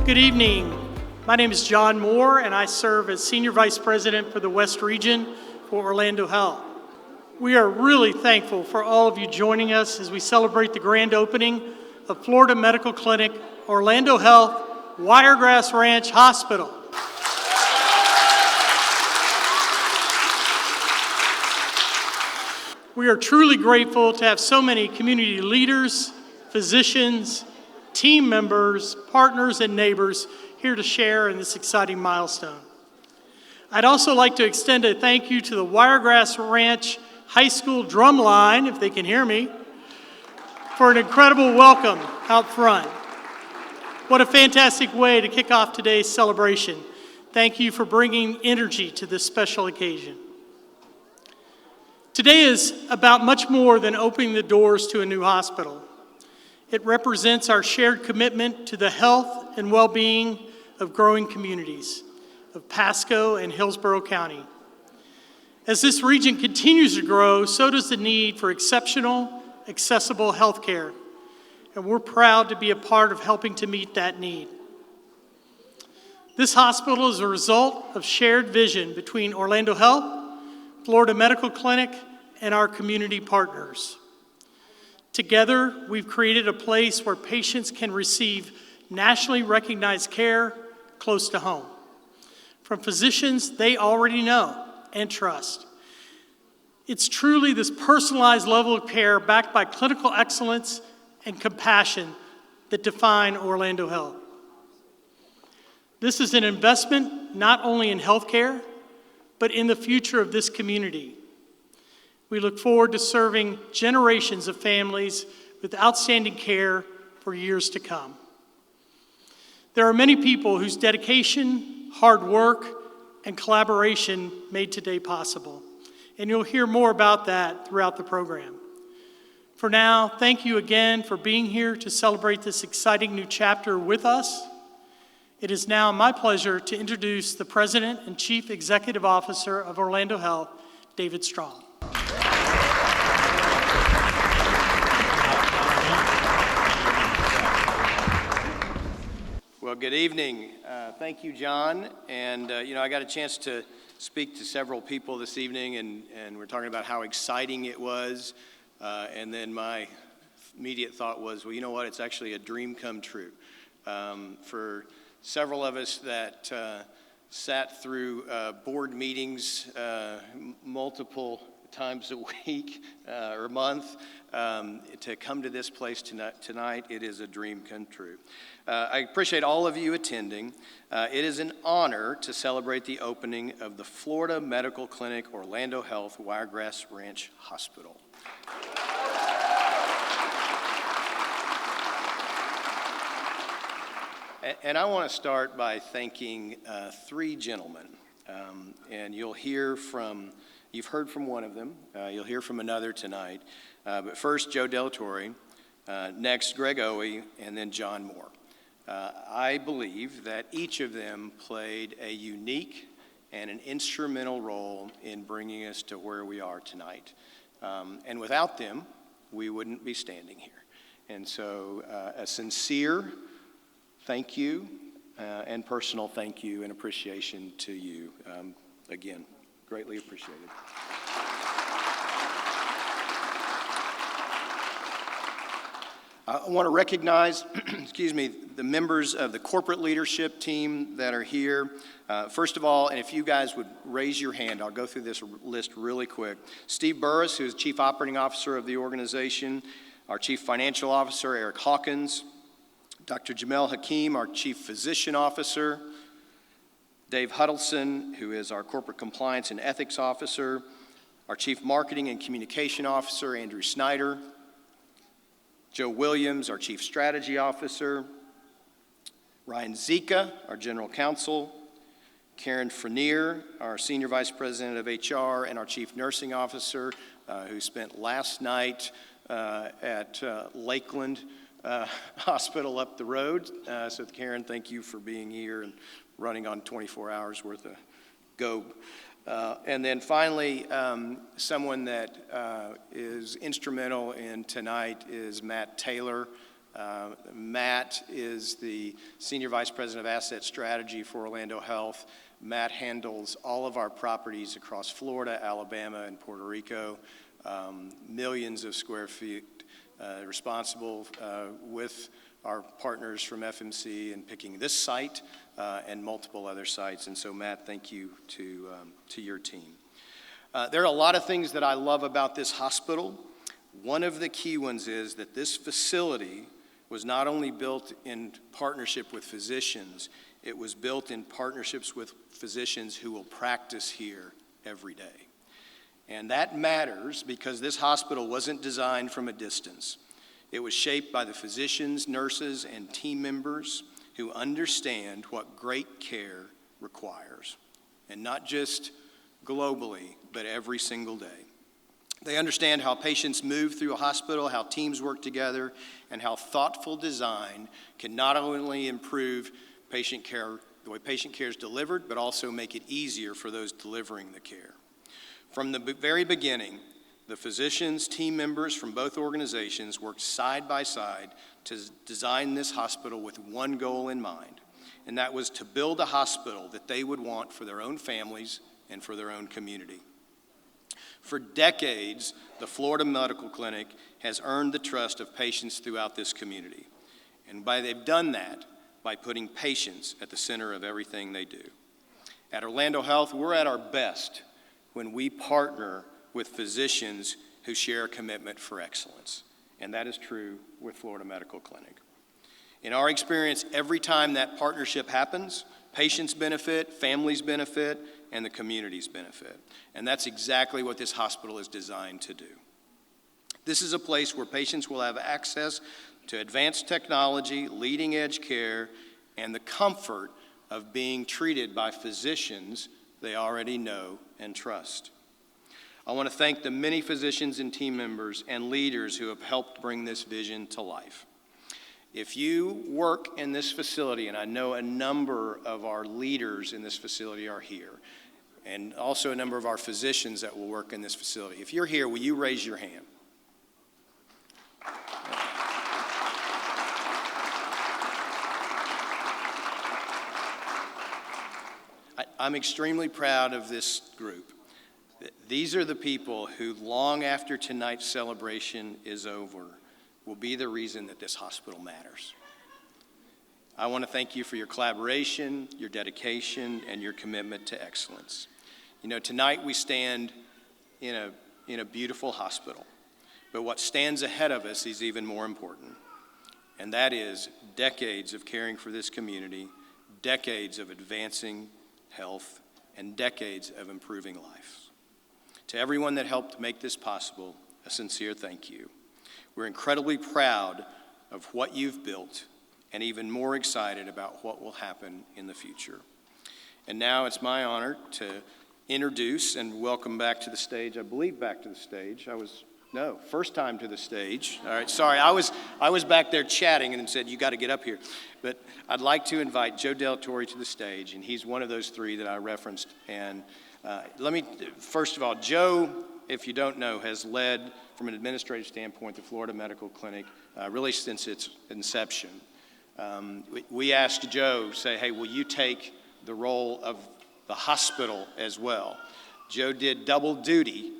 Good evening. My name is John Moore, and I serve as Senior Vice President for the West Region for Orlando Health. We are really thankful for all of you joining us as we celebrate the grand opening of Florida Medical Clinic, Orlando Health, Wiregrass Ranch Hospital. We are truly grateful to have so many community leaders, physicians, team members, partners, and neighbors here to share in this exciting milestone. I'd also like to extend a thank you to the Wiregrass Ranch High School drum line, if they can hear me, for an incredible welcome out front. What a fantastic way to kick off today's celebration. Thank you for bringing energy to this special occasion. Today is about much more than opening the doors to a new hospital. It represents our shared commitment to the health and well-being of growing communities of Pasco and Hillsborough County. As this region continues to grow, so does the need for exceptional, accessible health care, and we're proud to be a part of helping to meet that need. This hospital is a result of shared vision between Orlando Health, Florida Medical Clinic, and our community partners. Together, we've created a place where patients can receive nationally recognized care close to home, from physicians they already know and trust. It's truly this personalized level of care backed by clinical excellence and compassion that define Orlando Health. This is an investment not only in healthcare, but in the future of this community. We look forward to serving generations of families with outstanding care for years to come. There are many people whose dedication, hard work, and collaboration made today possible, and you'll hear more about that throughout the program. For now, thank you again for being here to celebrate this exciting new chapter with us. It is now my pleasure to introduce the President and Chief Executive Officer of Orlando Health, David Strong. Well, good evening. Thank you, John. And, I got a chance to speak to several people this evening, and we're talking about how exciting it was. And then my immediate thought was, well, you know what? It's actually a dream come true. For several of us that sat through board meetings multiple times a week or month, to come to this place tonight, it is a dream come true. I appreciate all of you attending. It is an honor to celebrate the opening of the Florida Medical Clinic, Orlando Health, Wiregrass Ranch Hospital. And I want to start by thanking three gentlemen. And you've heard from one of them. You'll hear from another tonight. But first, Joe Delatorre, next, Greg Owe, and then John Moore. I believe that each of them played a unique and an instrumental role in bringing us to where we are tonight. And without them, we wouldn't be standing here. And so a sincere thank you and personal thank you and appreciation to you. Again, greatly appreciated. I want to recognize, the members of the corporate leadership team that are here. First of all, and if you guys would raise your hand, I'll go through this list really quick. Steve Burris, who is Chief Operating Officer of the organization. Our Chief Financial Officer, Eric Hawkins. Dr. Jamel Hakeem, our Chief Physician Officer. Dave Huddleston, who is our Corporate Compliance and Ethics Officer. Our Chief Marketing and Communication Officer, Andrew Snyder. Joe Williams, our Chief Strategy Officer. Ryan Zika, our General Counsel. Karen Frenier, our Senior Vice President of HR and our Chief Nursing Officer, who spent last night at Lakeland Hospital up the road. So Karen, thank you for being here and running on 24 hours worth of go. And then finally, someone that is instrumental in tonight is Matt Taylor, Matt is the Senior Vice President of Asset Strategy for Orlando Health. Matt handles all of our properties across Florida, Alabama, and Puerto Rico, millions of square feet, responsible with our partners from FMC in picking this site and multiple other sites. And so, Matt, thank you to your team. There are a lot of things that I love about this hospital. One of the key ones is that this facility was not only built in partnership with physicians, it was built in partnerships with physicians who will practice here every day. And that matters because this hospital wasn't designed from a distance. It was shaped by the physicians, nurses, and team members who understand what great care requires, and not just globally, but every single day. They understand how patients move through a hospital, how teams work together, and how thoughtful design can not only improve patient care, the way patient care is delivered, but also make it easier for those delivering the care. From the very beginning, the physicians, team members from both organizations worked side by side to design this hospital with one goal in mind, and that was to build a hospital that they would want for their own families and for their own community. For decades, the Florida Medical Clinic has earned the trust of patients throughout this community. And they've done that by putting patients at the center of everything they do. At Orlando Health, we're at our best when we partner with physicians who share a commitment for excellence. And that is true with Florida Medical Clinic. In our experience, every time that partnership happens, patients benefit, families benefit, and the communities benefit. And that's exactly what this hospital is designed to do. This is a place where patients will have access to advanced technology, leading-edge care, and the comfort of being treated by physicians they already know and trust. I want to thank the many physicians and team members and leaders who have helped bring this vision to life. If you work in this facility, and I know a number of our leaders in this facility are here, and also a number of our physicians that will work in this facility. If you're here, will you raise your hand? I'm extremely proud of this group. These are the people who, long after tonight's celebration is over, will be the reason that this hospital matters. I want to thank you for your collaboration, your dedication, and your commitment to excellence. You know, tonight we stand in a beautiful hospital, but what stands ahead of us is even more important, and that is decades of caring for this community, decades of advancing health, and decades of improving life. To everyone that helped make this possible, a sincere thank you. We're incredibly proud of what you've built and even more excited about what will happen in the future. And now it's my honor to introduce and welcome back to the stage, I believe back to the stage. First time to the stage. All right, sorry, I was back there chatting and said, you got to get up here. But I'd like to invite Joe Delatorre to the stage, and he's one of those three that I referenced. And first of all, Joe, if you don't know, has led, from an administrative standpoint, the Florida Medical Clinic really since its inception. We asked Joe, say, hey, will you take the role of the hospital as well? Joe did double duty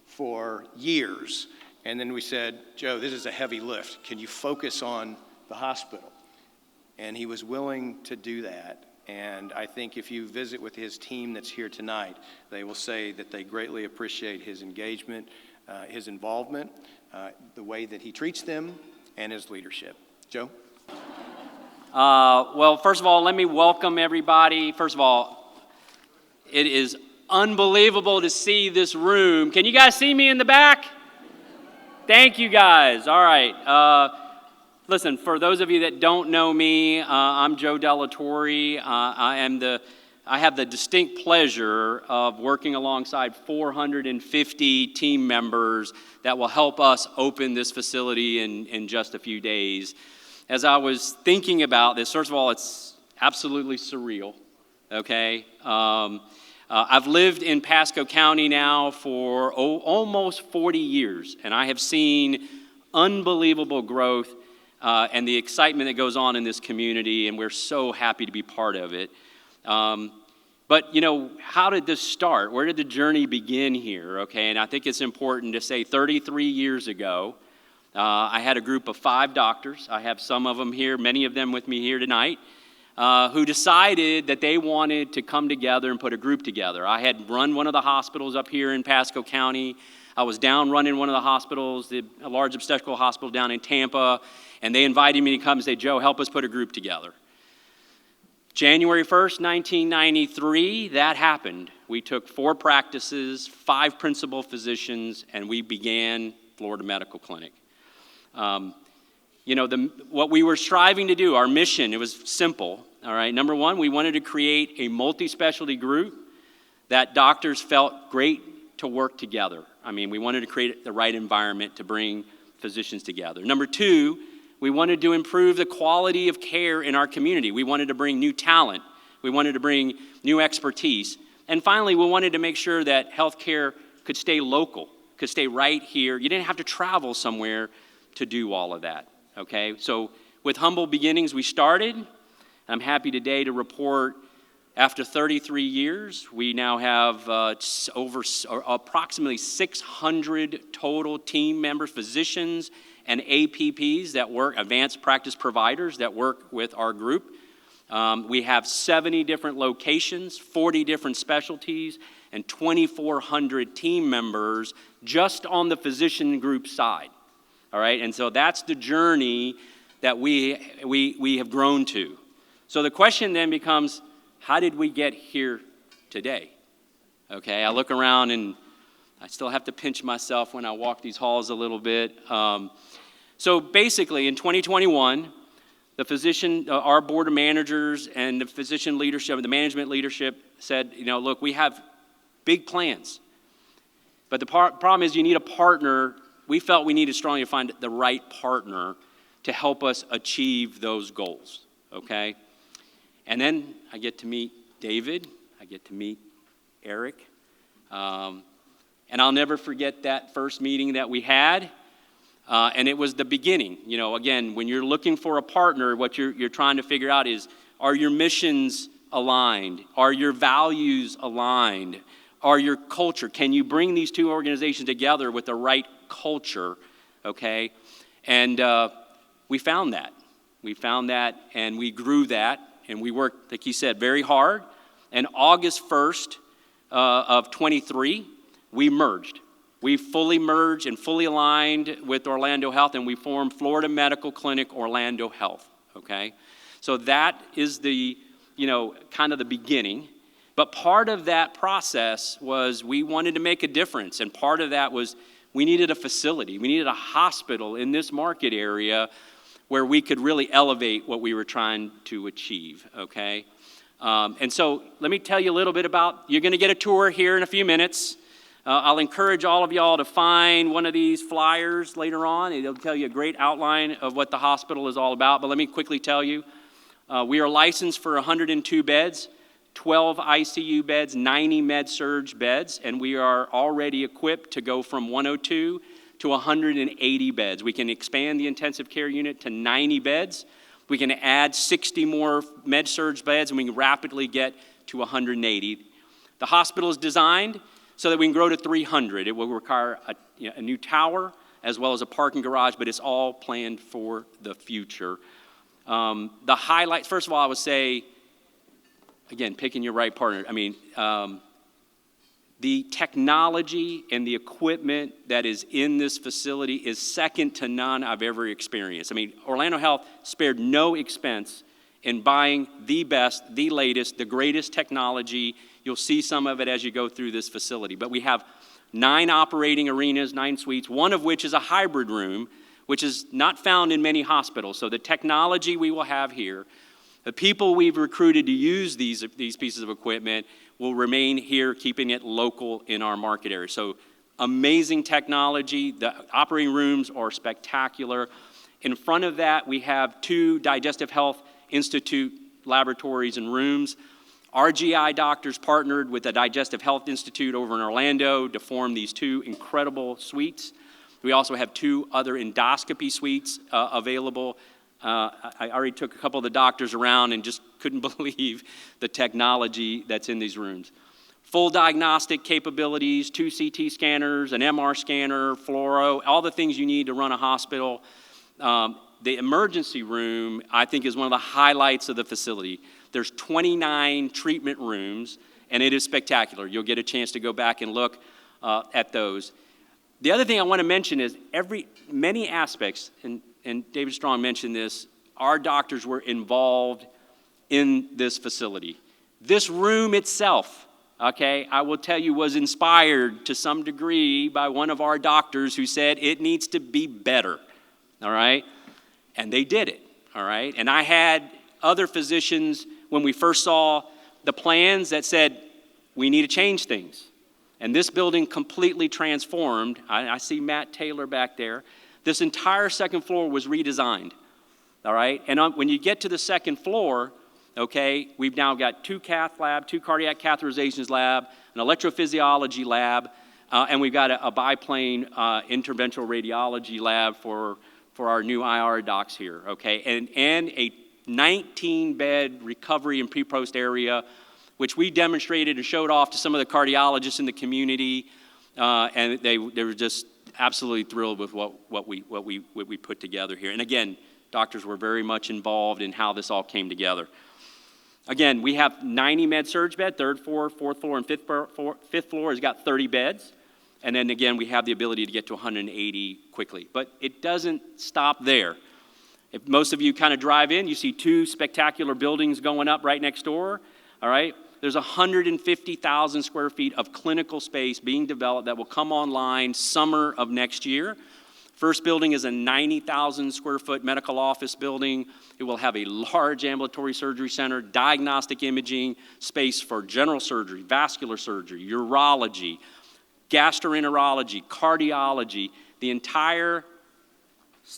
for years, and then we said, Joe, this is a heavy lift. Can you focus on the hospital? And he was willing to do that. And I think if you visit with his team that's here tonight, they will say that they greatly appreciate his engagement, his involvement, the way that he treats them, and his leadership. Joe? Well, first of all, let me welcome everybody. First of all, it is unbelievable to see this room. Can you guys see me in the back? Thank you, guys. All right. Listen, for those of you that don't know me, I'm Joe Delatorre. I have the distinct pleasure of working alongside 450 team members that will help us open this facility in just a few days. As I was thinking about this, first of all, it's absolutely surreal, okay? I've lived in Pasco County now for almost 40 years, and I have seen unbelievable growth and the excitement that goes on in this community, and we're so happy to be part of it. But, how did this start? Where did the journey begin here, okay? And I think it's important to say 33 years ago, I had a group of 5 doctors. I have some of them here, many of them with me here tonight, who decided that they wanted to come together and put a group together. I had run one of the hospitals up here in Pasco County. I was down running one of the hospitals, a large obstetrical hospital down in Tampa, and they invited me to come and say, Joe, help us put a group together. January 1st, 1993, that happened. We took 4 practices, 5 principal physicians, and we began Florida Medical Clinic. What we were striving to do, our mission, it was simple, all right? Number one, we wanted to create a multi-specialty group that doctors felt great to work together. We wanted to create the right environment to bring physicians together. Number 2, we wanted to improve the quality of care in our community. We wanted to bring new talent. We wanted to bring new expertise. And finally, we wanted to make sure that healthcare could stay local, could stay right here. You didn't have to travel somewhere to do all of that, okay? So with humble beginnings, we started. I'm happy today to report after 33 years, we now have approximately 600 total team members, physicians and APPs that work, advanced practice providers that work with our group. We have 70 different locations, 40 different specialties, and 2,400 team members just on the physician group side. All right, and so that's the journey that we have grown to. So the question then becomes, how did we get here today? Okay, I look around and I still have to pinch myself when I walk these halls a little bit. So basically, in 2021, our board of managers and the physician leadership, the management leadership said, look, we have big plans. But the problem is you need a partner. We felt we needed strongly to find the right partner to help us achieve those goals, okay? And then I get to meet David, I get to meet Eric, and I'll never forget that first meeting that we had, and it was the beginning. Again, when you're looking for a partner, what you're trying to figure out is, are your missions aligned? Are your values aligned? Are your culture? Can you bring these 2 organizations together with the right culture, okay? And we found that. We found that, and we grew that, and we worked, like he said, very hard. And August 1st of 23, we merged. We fully merged and fully aligned with Orlando Health, and we formed Florida Medical Clinic Orlando Health, okay? So that is the, kind of the beginning. But part of that process was we wanted to make a difference, and part of that was we needed a facility. We needed a hospital in this market area where we could really elevate what we were trying to achieve, okay? And so let me tell you a little bit about, you're going to get a tour here in a few minutes. I'll encourage all of y'all to find one of these flyers later on. It'll tell you a great outline of what the hospital is all about. But let me quickly tell you, we are licensed for 102 beds, 12 ICU beds, 90 med-surg beds, and we are already equipped to go from 102 to 180 beds. We can expand the intensive care unit to 90 beds. We can add 60 more med-surg beds, and we can rapidly get to 180. The hospital is designed so that we can grow to 300. It will require a new tower as well as a parking garage, but it's all planned for the future. The highlights, first of all, I would say, again, picking your right partner. The technology and the equipment that is in this facility is second to none I've ever experienced. Orlando Health spared no expense in buying the best, the latest, the greatest technology. You'll see some of it as you go through this facility. But we have 9 operating arenas, 9 suites, one of which is a hybrid room, which is not found in many hospitals. So the technology we will have here, the people we've recruited to use these pieces of equipment will remain here, keeping it local in our market area. So amazing technology. The operating rooms are spectacular. In front of that, we have 2 Digestive Health Institute laboratories and rooms. Our GI doctors partnered with the Digestive Health Institute over in Orlando to form these 2 incredible suites. We also have 2 other endoscopy suites available. I already took a couple of the doctors around and just couldn't believe the technology that's in these rooms. Full diagnostic capabilities, 2 CT scanners, an MR scanner, fluoro, all the things you need to run a hospital. The emergency room, I think, is one of the highlights of the facility. There's 29 treatment rooms, and it is spectacular. You'll get a chance to go back and look at those. The other thing I want to mention is many aspects, and David Strong mentioned this, our doctors were involved in this facility. This room itself, okay, I will tell you, was inspired to some degree by one of our doctors who said it needs to be better, all right? And they did it, all right? And I had other physicians, when we first saw the plans, that said, we need to change things. And this building completely transformed. I see Matt Taylor back there. This entire second floor was redesigned, all right? And when you get to the second floor, okay, we've now got 2 cath lab, 2 cardiac catheterizations lab, an electrophysiology lab, and we've got a biplane interventional radiology lab for our new IR docs here, okay? And a 19-bed recovery and pre-post area, which we demonstrated and showed off to some of the cardiologists in the community, and they were just absolutely thrilled with what we put together here. And again, doctors were very much involved in how this all came together. Again, we have 90 med-surg bed, 3rd floor, 4th floor, and 5th floor has got 30 beds. And then again, we have the ability to get to 180 quickly. But it doesn't stop there. If most of you kind of drive in, you see 2 spectacular buildings going up right next door, all right? There's 150,000 square feet of clinical space being developed that will come online summer of next year. First building is a 90,000 square foot medical office building. It will have a large ambulatory surgery center, diagnostic imaging, space for general surgery, vascular surgery, urology, gastroenterology, cardiology. The entire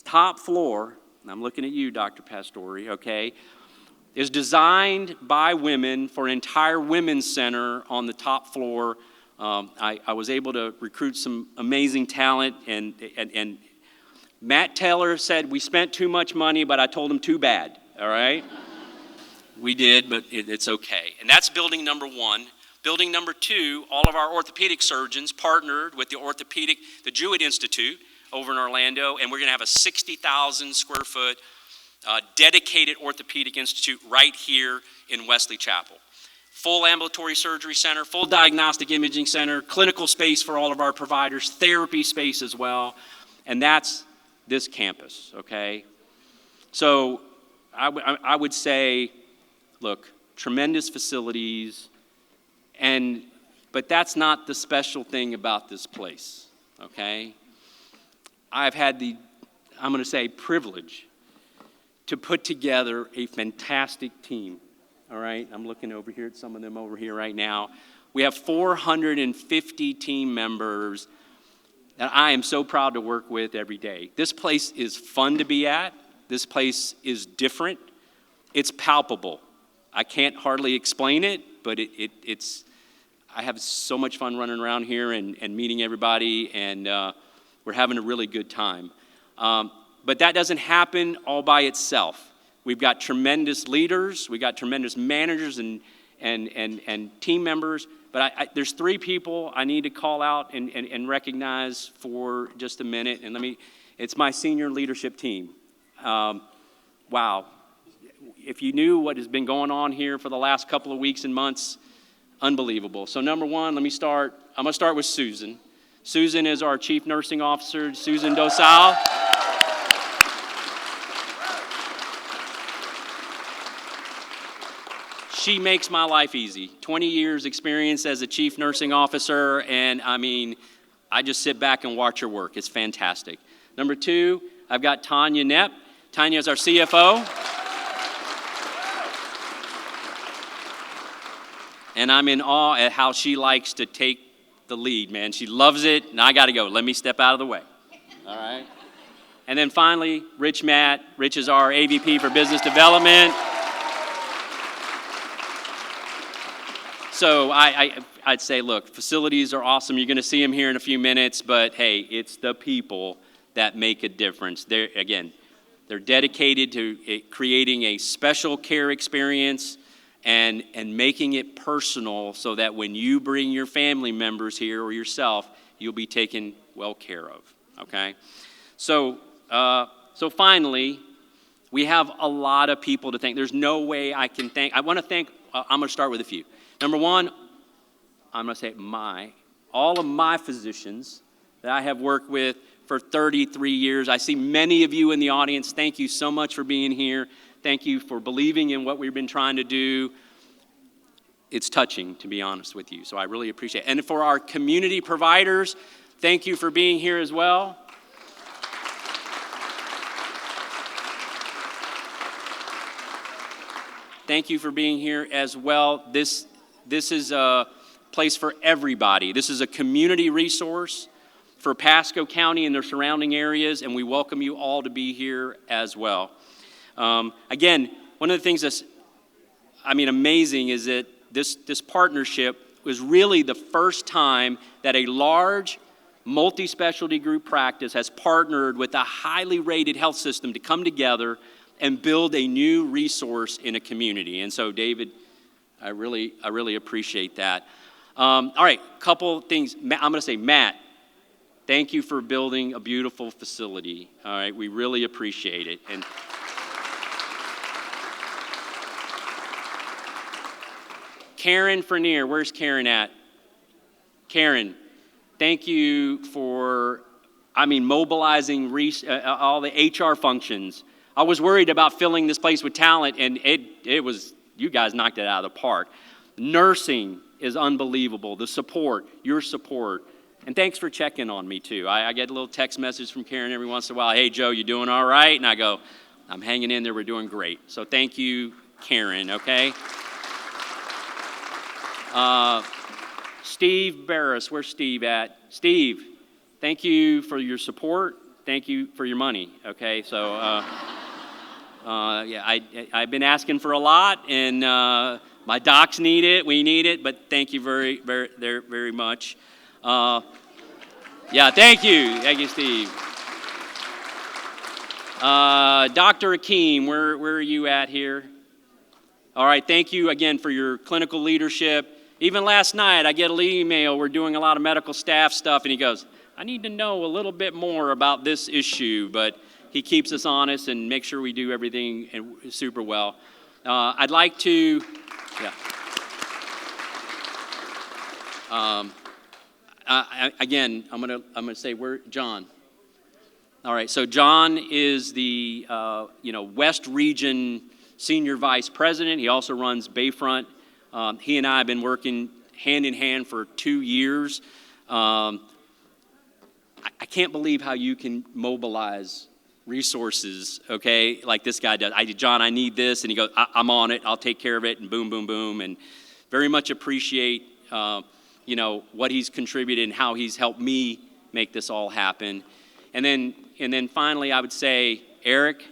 top floor, and I'm looking at you, Dr. Pastore, okay, is designed by women for an entire women's center on the top floor. I was able to recruit some amazing talent, and Matt Taylor said we spent too much money, but I told him too bad, all right? We did, but it's okay. And that's building number 1. Building number 2, all of our orthopedic surgeons partnered with the Jewett Institute over in Orlando, and we're gonna have a 60,000 square foot dedicated orthopedic institute right here in Wesley Chapel. Full ambulatory surgery center, full diagnostic imaging center, clinical space for all of our providers, therapy space as well, and that's this campus, okay? So I would say, look, tremendous facilities, but that's not the special thing about this place, okay? I've had I'm gonna say, privilege to put together a fantastic team, all right? I'm looking over here at some of them over here right now. We have 450 team members that I am so proud to work with every day. This place is fun to be at. This place is different. It's palpable. I can't hardly explain it, but I have so much fun running around here and meeting everybody, and we're having a really good time. But that doesn't happen all by itself. We've got tremendous leaders, we've got tremendous managers and team members, but there's 3 people I need to call out and recognize for just a minute, and it's my senior leadership team. Wow. If you knew what has been going on here for the last couple of weeks and months, unbelievable. So number 1, I'm gonna start with Susan. Susan is our Chief Nursing Officer, Susan Dosal. She makes my life easy. 20 years experience as a chief nursing officer, and I just sit back and watch her work. It's fantastic. Number 2, I've got Tanya Knepp. Tanya is our CFO. And I'm in awe at how she likes to take the lead, man. She loves it, and I gotta go. Let me step out of the way, all right? And then finally, Rich Matt. Rich is our AVP for Business Development. So I'd say, look, facilities are awesome. You're going to see them here in a few minutes, but hey, it's the people that make a difference. They're dedicated to creating a special care experience and making it personal so that when you bring your family members here or yourself, you'll be taken well care of, okay? So finally, we have a lot of people to thank. There's no way I can thank. I want to thank, I'm going to start with a few. Number one, I'm going to say all of my physicians that I have worked with for 33 years. I see many of you in the audience. Thank you so much for being here. Thank you for believing in what we've been trying to do. It's touching, to be honest with you, so I really appreciate it. And for our community providers, thank you for being here as well. Thank you for being here as well. This is a place for everybody. This is a community resource for Pasco County and their surrounding areas, and we welcome you all to be here as well. Again, one of the things that's, amazing is that this partnership was really the first time that a large multi-specialty group practice has partnered with a highly rated health system to come together and build a new resource in a community. And so, David, I really appreciate that. All right, couple things. I'm going to say, Matt, thank you for building a beautiful facility. All right, we really appreciate it. And Karen Frenier, where's Karen at? Karen, thank you for, mobilizing all the HR functions. I was worried about filling this place with talent, and it was, you guys knocked it out of the park. Nursing is unbelievable. The support, your support. And thanks for checking on me, too. I get a little text message from Karen every once in a while. Hey, Joe, you doing all right? And I go, I'm hanging in there. We're doing great. So thank you, Karen, okay? Steve Barris, where's Steve at? Steve, thank you for your support. Thank you for your money, okay? So, I've been asking for a lot, and my docs need it, we need it, but thank you very, very, very much. Thank you, Steve. Dr. Akeem, where are you at here? All right, thank you again for your clinical leadership. Even last night, I get an email, we're doing a lot of medical staff stuff, and he goes, I need to know a little bit more about this issue, but he keeps us honest and makes sure we do everything super well. I'd like to, again, I'm gonna say where John. All right, so John is the West Region Senior Vice President. He also runs Bayfront. He and I have been working hand in hand for 2 years. I can't believe how you can mobilize resources, okay, like this guy does. John, I need this, and he goes, I'm on it, I'll take care of it, and boom, boom, boom, and very much appreciate, what he's contributed and how he's helped me make this all happen. And then finally, I would say, Eric,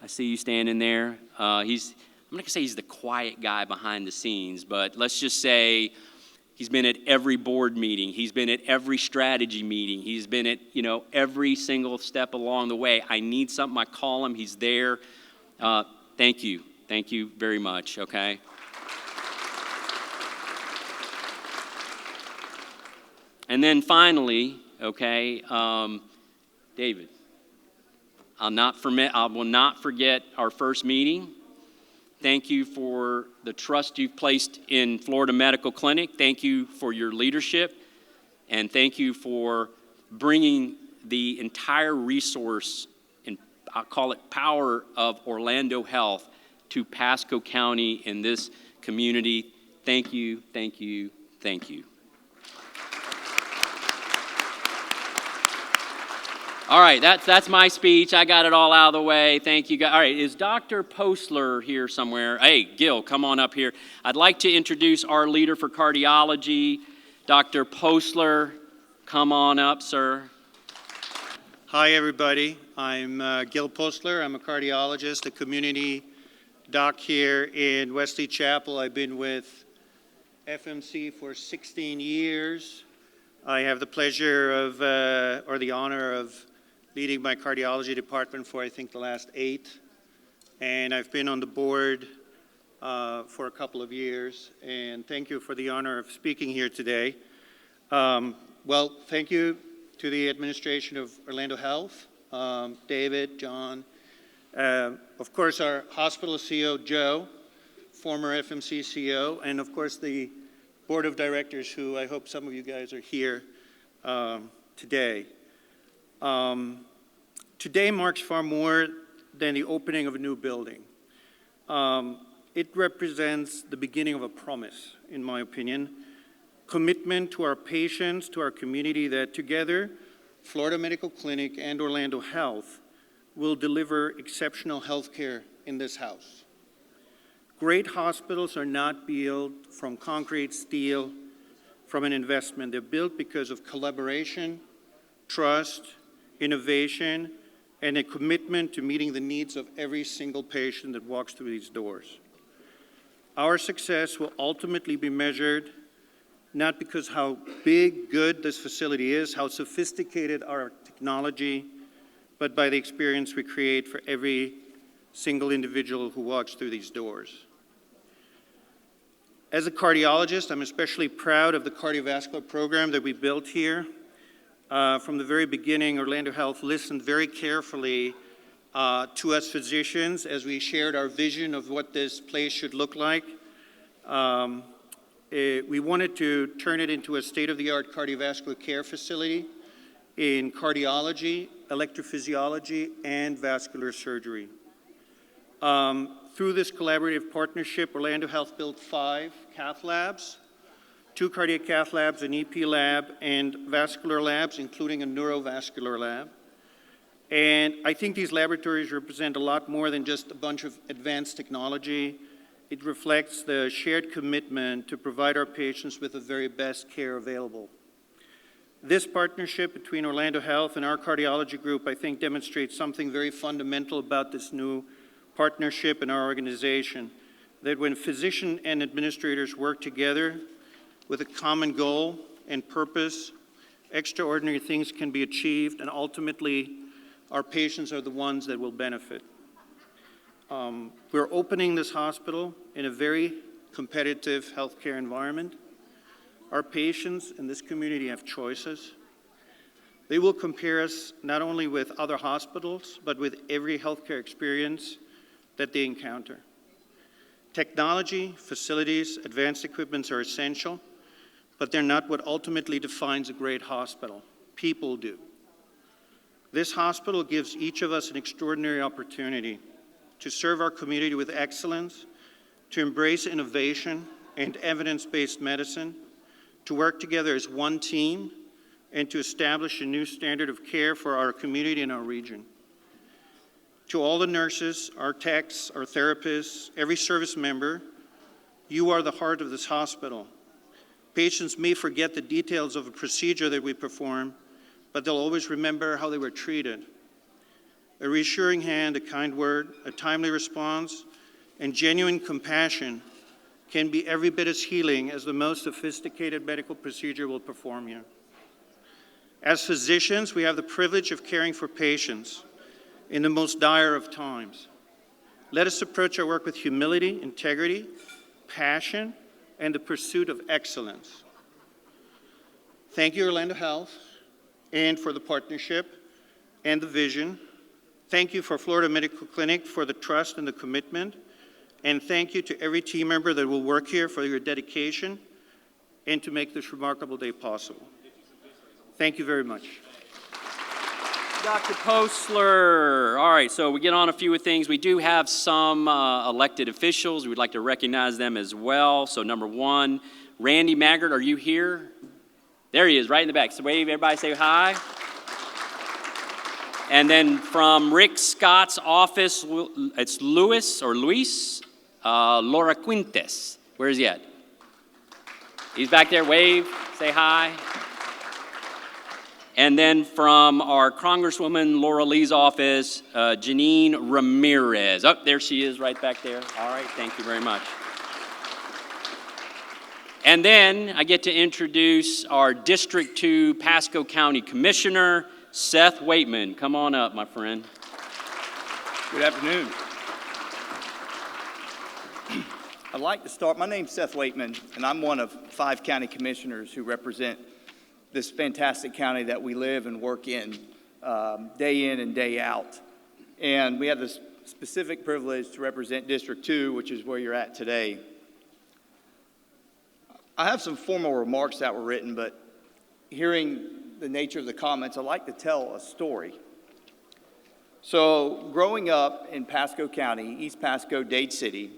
I see you standing there. I'm not gonna say he's the quiet guy behind the scenes, but let's just say he's been at every board meeting. He's been at every strategy meeting. He's been at, every single step along the way. I need something, I call him, he's there. Thank you. Thank you very much, okay? And then finally, okay, David, I will not forget our first meeting. Thank you for the trust you've placed in Florida Medical Clinic. Thank you for your leadership. And thank you for bringing the entire resource, and I'll call it power of Orlando Health, to Pasco County in this community. Thank you, thank you, thank you. All right, that's my speech. I got it all out of the way. Thank you, guys. All right, is Dr. Postler here somewhere? Hey, Gil, come on up here. I'd like to introduce our leader for cardiology, Dr. Postler. Come on up, sir. Hi, everybody. I'm Gil Postler. I'm a cardiologist, a community doc here in Wesley Chapel. I've been with FMC for 16 years. I have the pleasure of, or the honor of leading my cardiology department for, I think, the last 8. And I've been on the board for a couple of years. And thank you for the honor of speaking here today. Well, thank you to the administration of Orlando Health, David, John, of course, our hospital CEO, Joe, former FMC CEO, and of course the board of directors, who I hope some of you guys are here today. Today marks far more than the opening of a new building. It represents the beginning of a promise, in my opinion, commitment to our patients, to our community, that together, Florida Medical Clinic and Orlando Health will deliver exceptional health care in this house. Great hospitals are not built from concrete, steel, from an investment. They're built because of collaboration, trust, innovation, and a commitment to meeting the needs of every single patient that walks through these doors. Our success will ultimately be measured not because how big, good this facility is, how sophisticated our technology, but by the experience we create for every single individual who walks through these doors. As a cardiologist, I'm especially proud of the cardiovascular program that we built here. From the very beginning, Orlando Health listened very carefully to us physicians as we shared our vision of what this place should look like. We wanted to turn it into a state-of-the-art cardiovascular care facility in cardiology, electrophysiology, and vascular surgery. Through this collaborative partnership, Orlando Health built 5 cath labs, 2 cardiac cath labs, an EP lab, and vascular labs, including a neurovascular lab. And I think these laboratories represent a lot more than just a bunch of advanced technology. It reflects the shared commitment to provide our patients with the very best care available. This partnership between Orlando Health and our cardiology group, I think, demonstrates something very fundamental about this new partnership in our organization, that when physicians and administrators work together with a common goal and purpose, extraordinary things can be achieved, and ultimately, our patients are the ones that will benefit. We're opening this hospital in a very competitive healthcare environment. Our patients in this community have choices. They will compare us not only with other hospitals, but with every healthcare experience that they encounter. Technology, facilities, advanced equipments are essential, but they're not what ultimately defines a great hospital. People do. This hospital gives each of us an extraordinary opportunity to serve our community with excellence, to embrace innovation and evidence-based medicine, to work together as one team, and to establish a new standard of care for our community and our region. To all the nurses, our techs, our therapists, every service member, you are the heart of this hospital. Patients may forget the details of a procedure that we perform, but they'll always remember how they were treated. A reassuring hand, a kind word, a timely response, and genuine compassion can be every bit as healing as the most sophisticated medical procedure will perform here. As physicians, we have the privilege of caring for patients in the most dire of times. Let us approach our work with humility, integrity, passion, and the pursuit of excellence. Thank you, Orlando Health, and for the partnership and the vision. Thank you for Florida Medical Clinic for the trust and the commitment. And thank you to every team member that will work here for your dedication and to make this remarkable day possible. Thank you very much. Dr. Postler. All right, so we get on a few things. We do have some elected officials. We'd like to recognize them as well. So number 1, Randy Maggart, are you here? There he is, right in the back. So wave, everybody say hi. And then from Rick Scott's office, it's Luis Laura Quintes. Where is he at? He's back there. Wave, say hi. And then from our Congresswoman Laura Lee's office, Janine Ramirez. Oh, there she is right back there. All right, thank you very much. And then I get to introduce our District 2 Pasco County Commissioner, Seth Waitman. Come on up, my friend. Good afternoon. I'd like to start. My name's Seth Waitman, and I'm one of 5 county commissioners who represent this fantastic county that we live and work in day in and day out. And we have this specific privilege to represent District 2, which is where you're at today. I have some formal remarks that were written, but hearing the nature of the comments, I'd like to tell a story. So growing up in Pasco County, East Pasco, Dade City,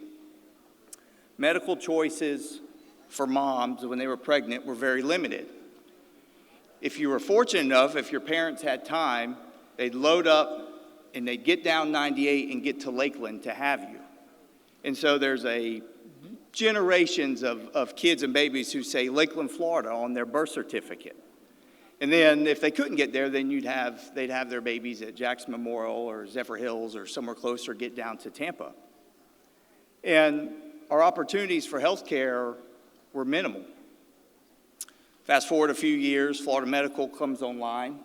medical choices for moms when they were pregnant were very limited. If you were fortunate enough, if your parents had time, they'd load up and they'd get down 98 and get to Lakeland to have you. And so there's a generations of kids and babies who say Lakeland, Florida on their birth certificate. And then if they couldn't get there, then they'd have their babies at Jackson Memorial or Zephyr Hills or somewhere closer, get down to Tampa. And our opportunities for health care were minimal. Fast forward a few years, Florida Medical comes online,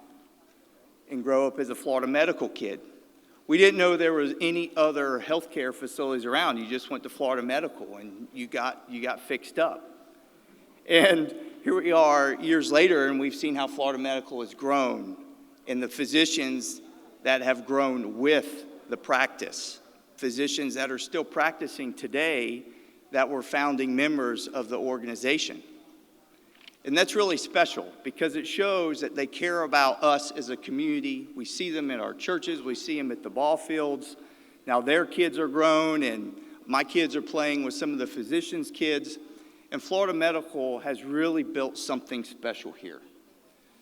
and grow up as a Florida Medical kid. We didn't know there was any other health care facilities around. You just went to Florida Medical and you got fixed up. And here we are years later, and we've seen how Florida Medical has grown and the physicians that have grown with the practice, physicians that are still practicing today that were founding members of the organization. And that's really special because it shows that they care about us as a community. We see them in our churches. We see them at the ball fields. Now their kids are grown, and my kids are playing with some of the physicians' kids. And Florida Medical has really built something special here.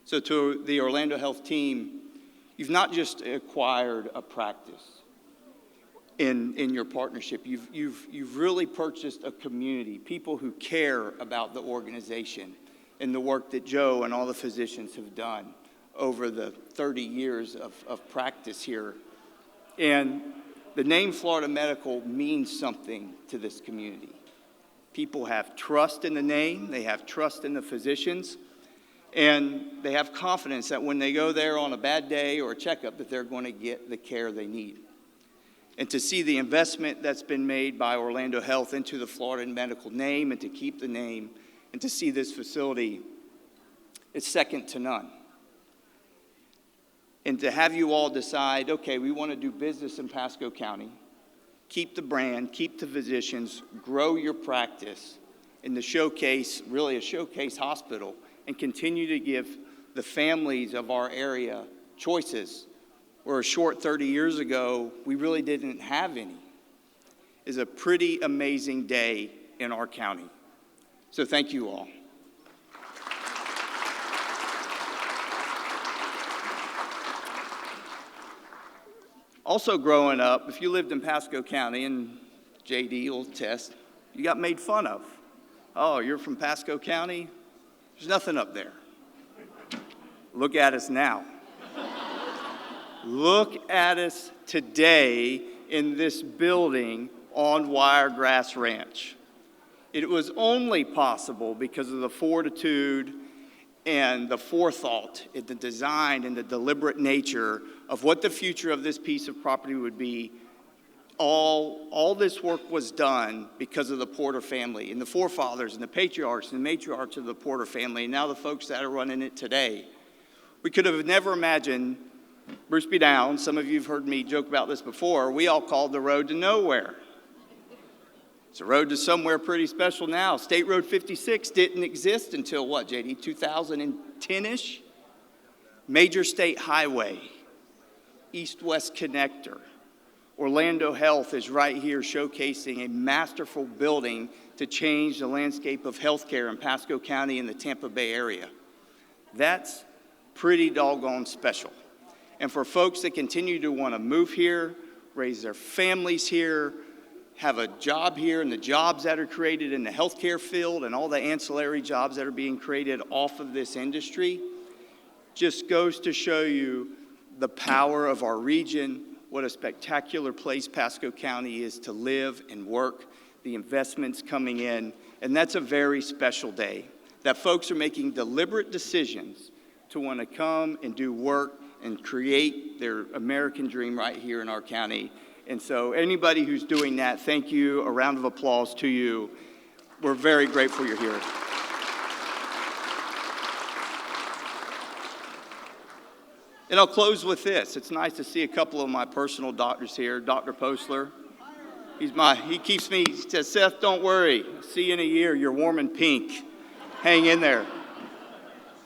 So to the Orlando Health team, you've not just acquired a practice in your partnership. You've really purchased a community, people who care about the organization and the work that Joe and all the physicians have done over the 30 years of practice here. And the name Florida Medical means something to this community. People have trust in the name, they have trust in the physicians, and they have confidence that when they go there on a bad day or a checkup that they're going to get the care they need. And to see the investment that's been made by Orlando Health into the Florida Medical name and to keep the name, and to see this facility, it's second to none. And to have you all decide, okay, we want to do business in Pasco County, keep the brand, keep the physicians, grow your practice in the showcase, really a showcase hospital, and continue to give the families of our area choices, where a short 30 years ago, we really didn't have any, is a pretty amazing day in our county. So thank you all. Also growing up, if you lived in Pasco County, and JD will attest, you got made fun of. Oh, you're from Pasco County? There's nothing up there. Look at us now. Look at us today in this building on Wiregrass Ranch. It was only possible because of the fortitude and the forethought in the design and the deliberate nature of what the future of this piece of property would be. All this work was done because of the Porter family and the forefathers and the patriarchs and the matriarchs of the Porter family, and now the folks that are running it today. We could have never imagined Bruce B. Downs. Some of you have heard me joke about this before. We all called the road to nowhere. It's a road to somewhere pretty special now. State Road 56 didn't exist until what, JD, 2010-ish? Major state highway, east-west connector. Orlando Health is right here showcasing a masterful building to change the landscape of healthcare in Pasco County and the Tampa Bay area. That's pretty doggone special. And for folks that continue to want to move here, raise their families here, have a job here, and the jobs that are created in the healthcare field and all the ancillary jobs that are being created off of this industry, just goes to show you the power of our region, what a spectacular place Pasco County is to live and work. the investments coming in, and that's a very special day, that folks are making deliberate decisions to want to come and do work and create their American dream right here in our county. And so anybody who's doing that, thank you. A round of applause to you. We're very grateful you're here. And I'll close with this. It's nice to see a couple of my personal doctors here. Dr. Postler, he keeps me, he says, Seth, don't worry. See you in a year. You're warm and pink. Hang in there.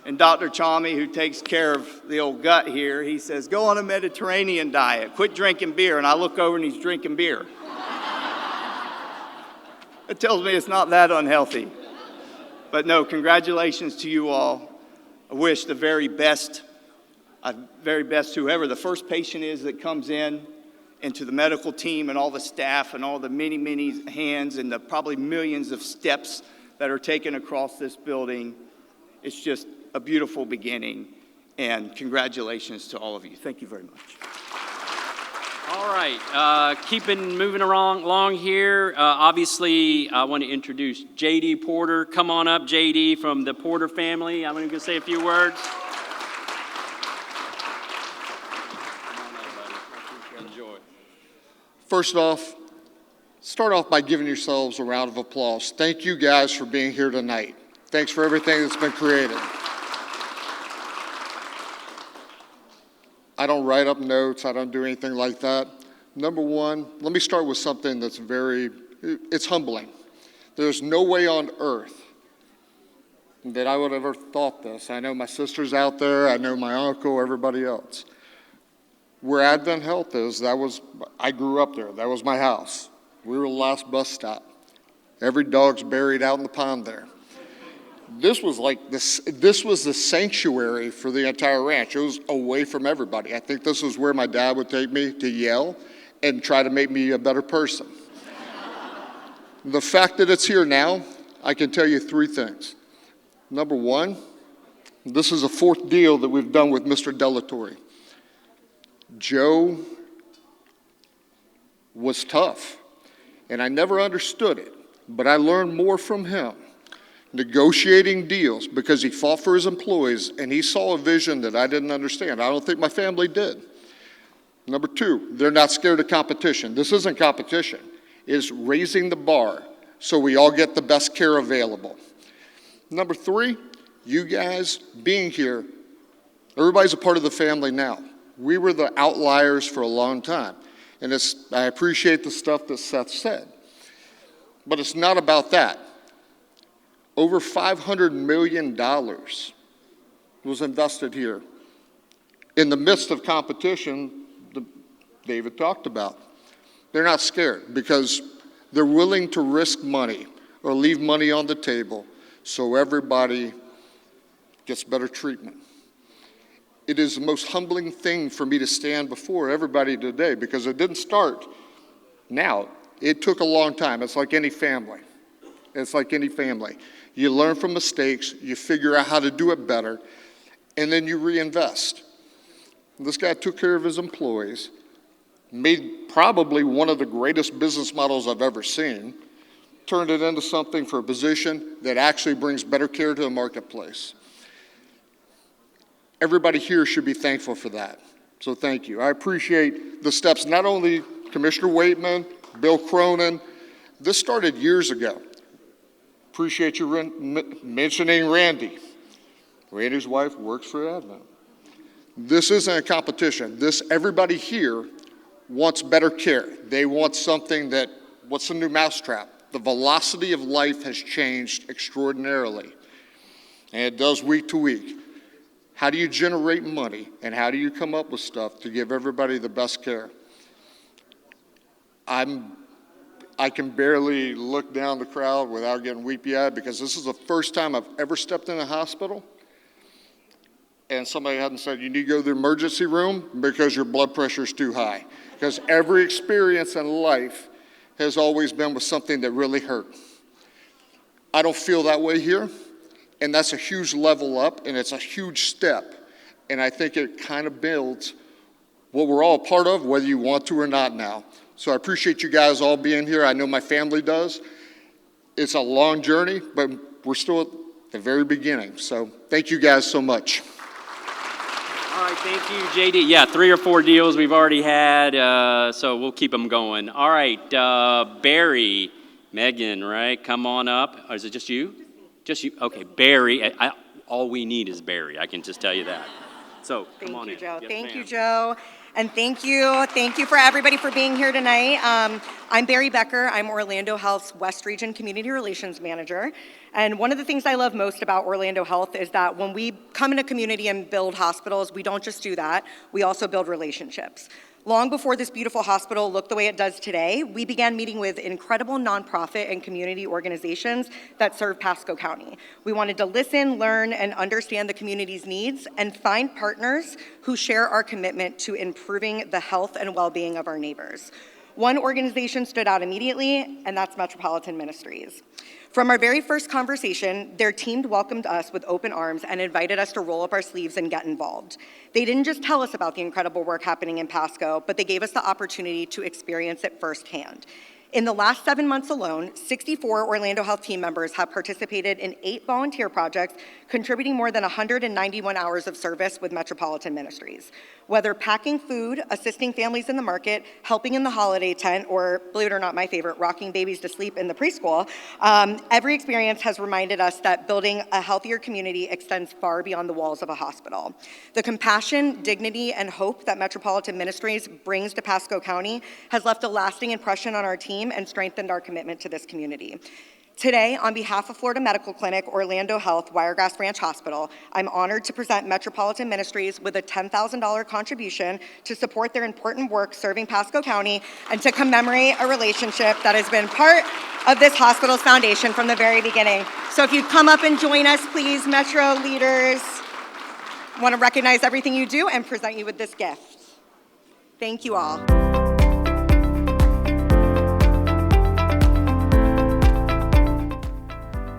And Dr. Chami, who takes care of the old gut here, he says, go on a Mediterranean diet. Quit drinking beer. And I look over and he's drinking beer. It tells me it's not that unhealthy. But no, congratulations to you all. I wish the very best whoever the first patient is that comes in, and to the medical team and all the staff and all the many, many hands and the probably millions of steps that are taken across this building. It's just a beautiful beginning, and congratulations to all of you. Thank you very much. All right, keeping moving along here. Obviously, I want to introduce J.D. Porter. Come on up, J.D. from the Porter family. I'm going to say a few words. First off, start off by giving yourselves a round of applause. Thank you guys for being here tonight. Thanks for everything that's been created. I don't write up notes. I don't do anything like that. Number one, let me start with something that's it's humbling. There's no way on earth that I would have ever thought this. I know my sister's out there. I know my uncle, everybody else. Where Advent Health is, I grew up there. That was my house. We were the last bus stop. Every dog's buried out in the pond there. This was the sanctuary for the entire ranch. It was away from everybody. I think this is where my dad would take me to yell and try to make me a better person. The fact that it's here now, I can tell you three things. Number one, this is a fourth deal that we've done with Mr. Delatorre. Joe was tough, and I never understood it, but I learned more from him negotiating deals because he fought for his employees, and he saw a vision that I didn't understand. I don't think my family did. Number two, they're not scared of competition. This isn't competition. It's raising the bar so we all get the best care available. Number three, you guys being here, everybody's a part of the family now. We were the outliers for a long time. And I appreciate the stuff that Seth said. But it's not about that. Over $500 million was invested here in the midst of competition that David talked about. They're not scared because they're willing to risk money or leave money on the table so everybody gets better treatment. It is the most humbling thing for me to stand before everybody today because it didn't start now. It took a long time. It's like any family. It's like any family. You learn from mistakes, you figure out how to do it better, and then you reinvest. This guy took care of his employees, made probably one of the greatest business models I've ever seen, turned it into something for a position that actually brings better care to the marketplace. Everybody here should be thankful for that. So thank you. I appreciate the steps, not only Commissioner Waitman, Bill Cronin. This started years ago. Appreciate you mentioning Randy. Randy's wife works for Advent. This isn't a competition. Everybody here wants better care. They want something what's the new mousetrap? The velocity of life has changed extraordinarily. And it does week to week. How do you generate money and how do you come up with stuff to give everybody the best care? I can barely look down the crowd without getting weepy-eyed because this is the first time I've ever stepped in a hospital and somebody hadn't said, you need to go to the emergency room because your blood pressure is too high. Because every experience in life has always been with something that really hurt. I don't feel that way here. And that's a huge level up, and it's a huge step. And I think it kind of builds what we're all a part of, whether you want to or not now. So I appreciate you guys all being here. I know my family does. It's a long journey, but we're still at the very beginning. So thank you guys so much. All right, thank you, JD. Yeah, 3 or 4 deals we've already had, so we'll keep them going. All right, Barry, Megan, right? Come on up. Or is it just you? Just you? Okay, Barry. All we need is Barry. I can just tell you that. So come on in. Thank you, Joe. Yes, Thank ma'am. you, Joe. And thank you for everybody for being here tonight. I'm Barry Becker. I'm Orlando Health's West Region Community Relations Manager. And one of the things I love most about Orlando Health is that when we come in a community and build hospitals, we don't just do that, we also build relationships. Long before this beautiful hospital looked the way it does today, we began meeting with incredible nonprofit and community organizations that serve Pasco County. We wanted to listen, learn, and understand the community's needs and find partners who share our commitment to improving the health and well-being of our neighbors. One organization stood out immediately, and that's Metropolitan Ministries. From our very first conversation, their team welcomed us with open arms and invited us to roll up our sleeves and get involved. They didn't just tell us about the incredible work happening in Pasco, but they gave us the opportunity to experience it firsthand. In the last 7 months alone, 64 Orlando Health team members have participated in 8 volunteer projects, contributing more than 191 hours of service with Metropolitan Ministries. Whether packing food, assisting families in the market, helping in the holiday tent, or, believe it or not, my favorite, rocking babies to sleep in the preschool, every experience has reminded us that building a healthier community extends far beyond the walls of a hospital. The compassion, dignity, and hope that Metropolitan Ministries brings to Pasco County has left a lasting impression on our team and strengthened our commitment to this community. Today, on behalf of Florida Medical Clinic, Orlando Health, Wiregrass Ranch Hospital, I'm honored to present Metropolitan Ministries with a $10,000 contribution to support their important work serving Pasco County and to commemorate a relationship that has been part of this hospital's foundation from the very beginning. So if you'd come up and join us, please, Metro leaders. I want to recognize everything you do and present you with this gift. Thank you all.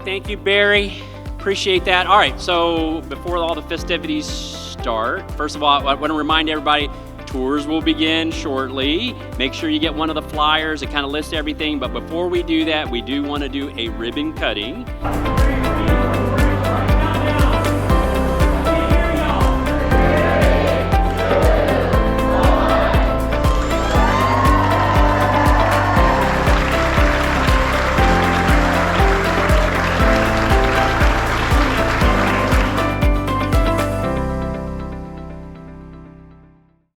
Thank you, Barry. Appreciate that. All right, so before all the festivities start, first of all, I want to remind everybody, tours will begin shortly. Make sure you get one of the flyers that kind of lists everything, but before we do that, we do want to do a ribbon cutting.